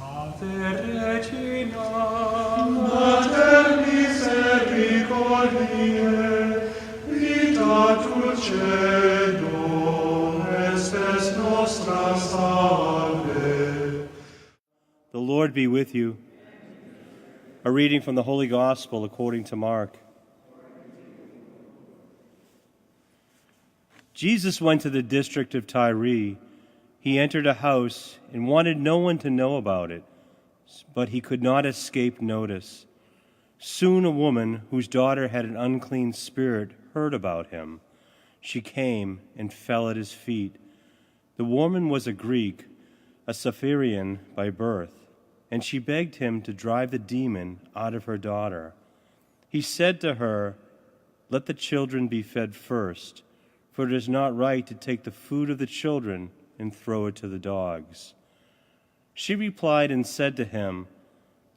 Regina, Mater misericordiae, vita dulcedo, estes nostra salve. The Lord be with you. A reading from the Holy Gospel according to Mark. Jesus went to the district of Tyre. He entered a house and wanted no one to know about it, but he could not escape notice. Soon a woman whose daughter had an unclean spirit heard about him. She came and fell at his feet. The woman was a Greek, a Syrian by birth, and she begged him to drive the demon out of her daughter. He said to her, "Let the children be fed first, for it is not right to take the food of the children and throw it to the dogs." She replied and said to him,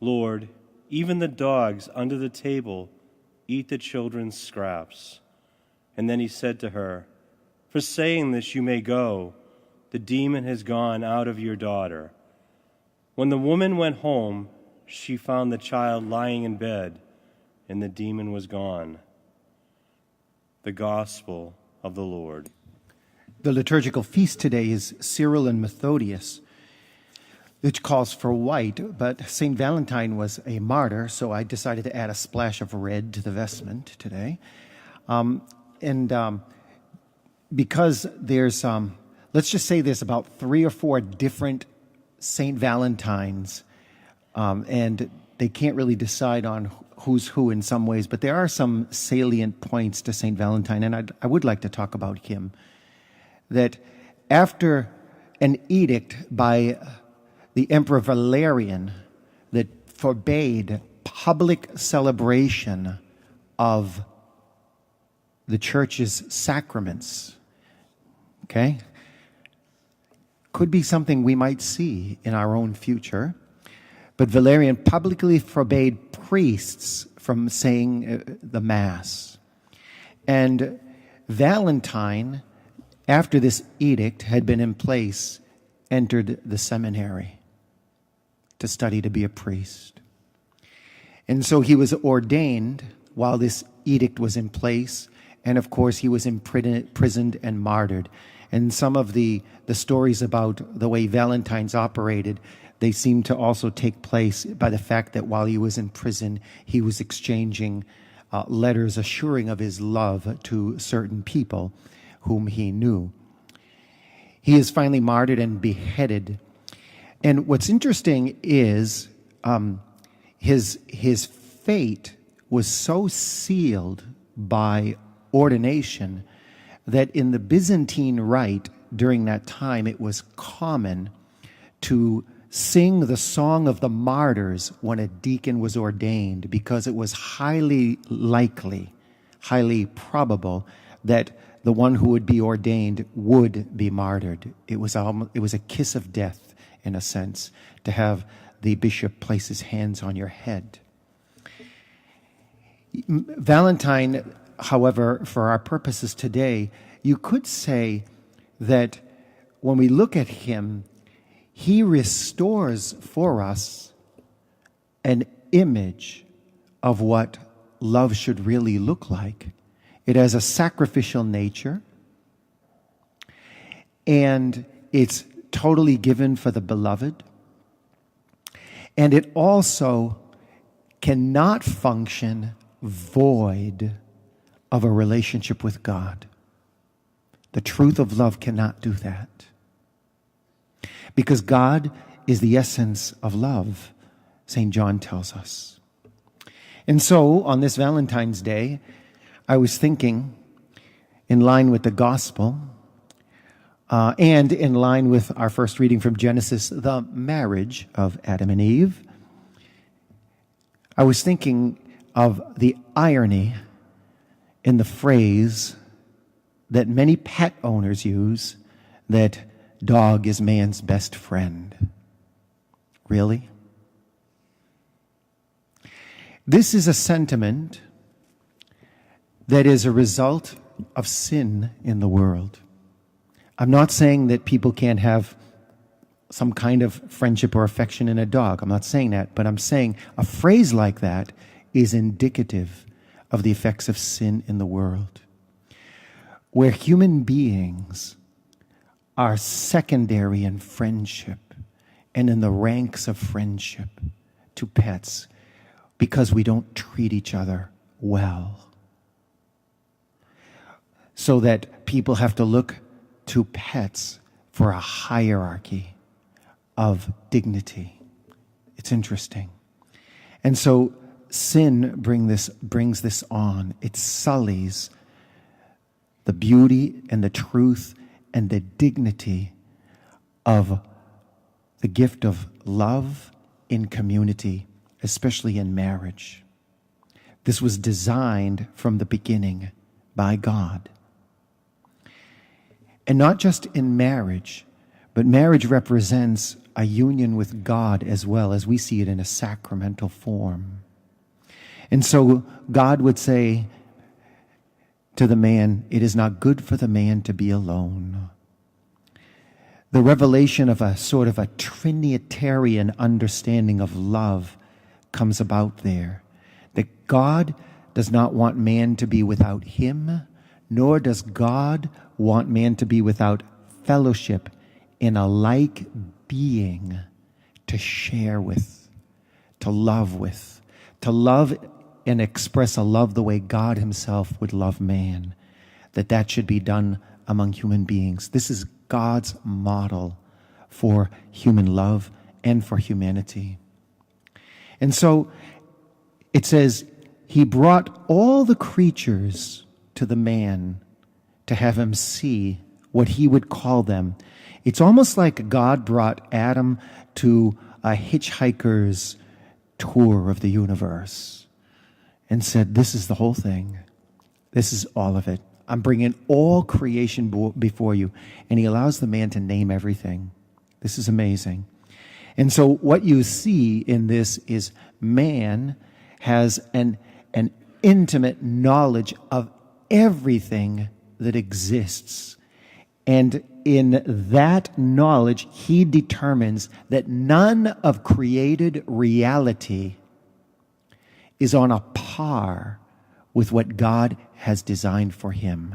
"Lord, even the dogs under the table eat the children's scraps." And then he said to her, "For saying this you may go. The demon has gone out of your daughter." When the woman went home, she found the child lying in bed, and the demon was gone. The Gospel of the Lord. The liturgical feast today is Cyril and Methodius, which calls for white, but St. Valentine was a martyr, so I decided to add a splash of red to the vestment today. Because there's, let's just say there's about 3 or 4 different St. Valentines, and they can't really decide on who's who in some ways, but there are some salient points to St. Valentine, and I would like to talk about him. That after an edict by the Emperor Valerian that forbade public celebration of the church's sacraments, okay, could be something we might see in our own future. But Valerian publicly forbade priests from saying the Mass. And Valentine, after this edict had been in place, entered the seminary to study to be a priest. And so he was ordained while this edict was in place, and of course he was imprisoned and martyred. And some of the stories about the way Valentine's operated, they seem to also take place by the fact that while he was in prison, he was exchanging letters assuring of his love to certain people whom he knew. He is finally martyred and beheaded. And what's interesting is his fate was so sealed by ordination that in the Byzantine Rite during that time it was common to sing the Song of the Martyrs when a deacon was ordained, because it was highly likely, highly probable that the one who would be ordained would be martyred. It was a kiss of death, in a sense, to have the bishop place his hands on your head. Valentine, however, for our purposes today, you could say that when we look at him, he restores for us an image of what love should really look like. It has a sacrificial nature, and it's totally given for the beloved. And it also cannot function void of a relationship with God. The truth of love cannot do that. Because God is the essence of love, St. John tells us. And so, on this Valentine's Day, I was thinking, in line with the gospel, and in line with our first reading from Genesis, the marriage of Adam and Eve, I was thinking of the irony in the phrase that many pet owners use, that dog is man's best friend. Really? This is a sentiment that is a result of sin in the world. I'm not saying that people can't have some kind of friendship or affection in a dog. I'm not saying that, but I'm saying a phrase like that is indicative of the effects of sin in the world, where human beings are secondary in friendship and in the ranks of friendship to pets because we don't treat each other well. So that people have to look to pets for a hierarchy of dignity. It's interesting. And so sin brings this on. It sullies the beauty and the truth and the dignity of the gift of love in community, especially in marriage. This was designed from the beginning by God. And not just in marriage, but marriage represents a union with God as well, as we see it in a sacramental form. And so God would say to the man, it is not good for the man to be alone. The revelation of a sort of a Trinitarian understanding of love comes about there. That God does not want man to be without him, nor does God want man to be without fellowship in a like being to share with, to love and express a love the way God himself would love man, that should be done among human beings. This is God's model for human love and for humanity. And so it says, he brought all the creatures to the man to have him see what he would call them. It's almost like God brought Adam to a hitchhiker's tour of the universe and said, this is the whole thing. This is all of it. I'm bringing all creation before you. And he allows the man to name everything. This is amazing. And so what you see in this is man has an intimate knowledge of everything that exists. And in that knowledge, he determines that none of created reality is on a par with what God has designed for him.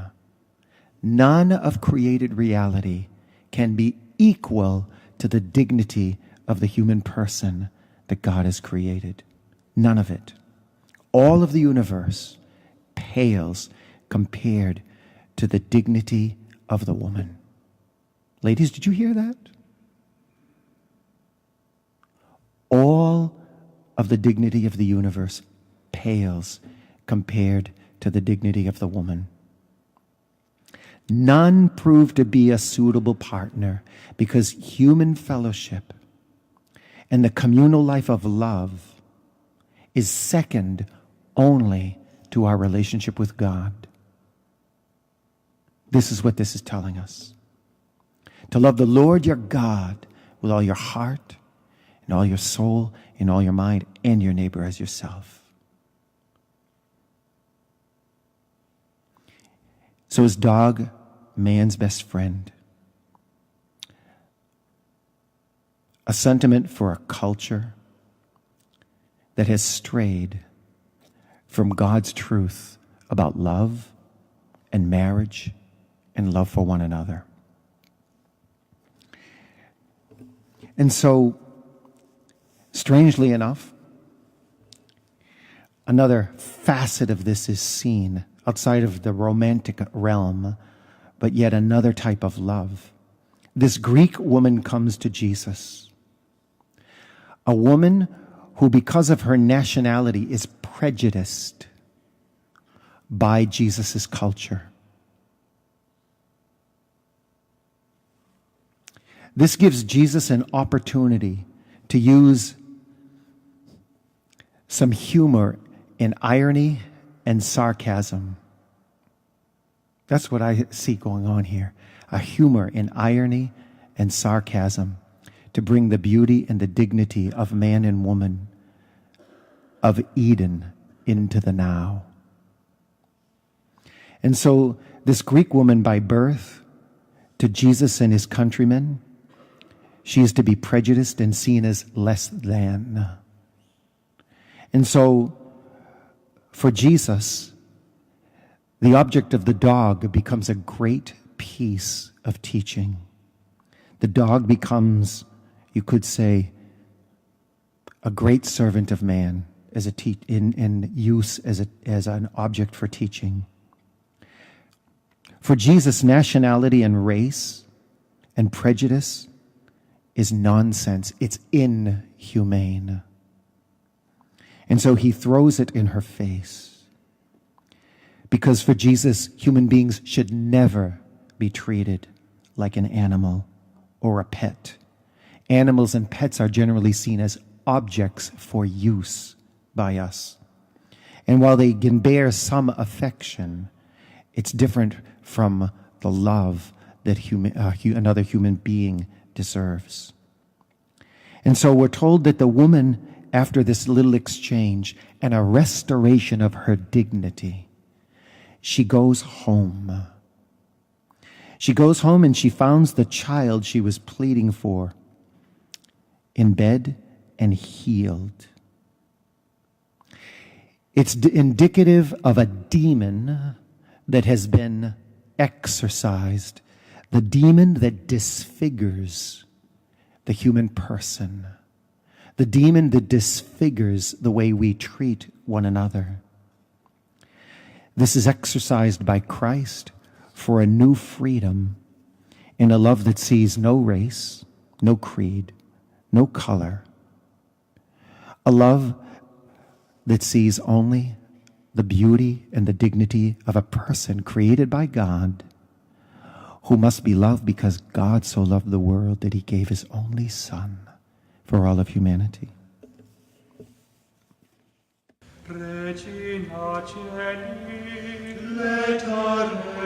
None of created reality can be equal to the dignity of the human person that God has created. None of it. All of the universe pales compared to the dignity of the woman. Ladies, did you hear that? All of the dignity of the universe pales compared to the dignity of the woman. None proved to be a suitable partner because human fellowship and the communal life of love is second only to our relationship with God. This is what this is telling us. To love the Lord your God with all your heart and all your soul and all your mind and your neighbor as yourself. So is dog man's best friend? A sentiment for a culture that has strayed from God's truth about love and marriage and love for one another. And so, strangely enough, another facet of this is seen outside of the romantic realm, but yet another type of love. This Greek woman comes to Jesus. A woman who, because of her nationality, is prejudiced by Jesus' culture. This gives Jesus an opportunity to use some humor in irony and sarcasm. That's what I see going on here. A humor in irony and sarcasm to bring the beauty and the dignity of man and woman, of Eden, into the now. And so this Greek woman by birth, to Jesus and his countrymen, she is to be prejudiced and seen as less than. And so, for Jesus, the object of the dog becomes a great piece of teaching. The dog becomes, you could say, a great servant of man as in use as an object for teaching. For Jesus, nationality and race and prejudice is nonsense. It's inhumane. And so he throws it in her face. Because for Jesus, human beings should never be treated like an animal or a pet. Animals and pets are generally seen as objects for use by us. And while they can bear some affection, it's different from the love that another human being deserves. And so we're told that the woman, after this little exchange and a restoration of her dignity, she goes home. She goes home and she finds the child she was pleading for in bed and healed. It's indicative of a demon that has been exorcised, the demon that disfigures the human person, the demon that disfigures the way we treat one another. This is exercised by Christ for a new freedom in a love that sees no race, no creed, no color. A love that sees only the beauty and the dignity of a person created by God who must be loved because God so loved the world that he gave his only Son for all of humanity. Regina Celi, let our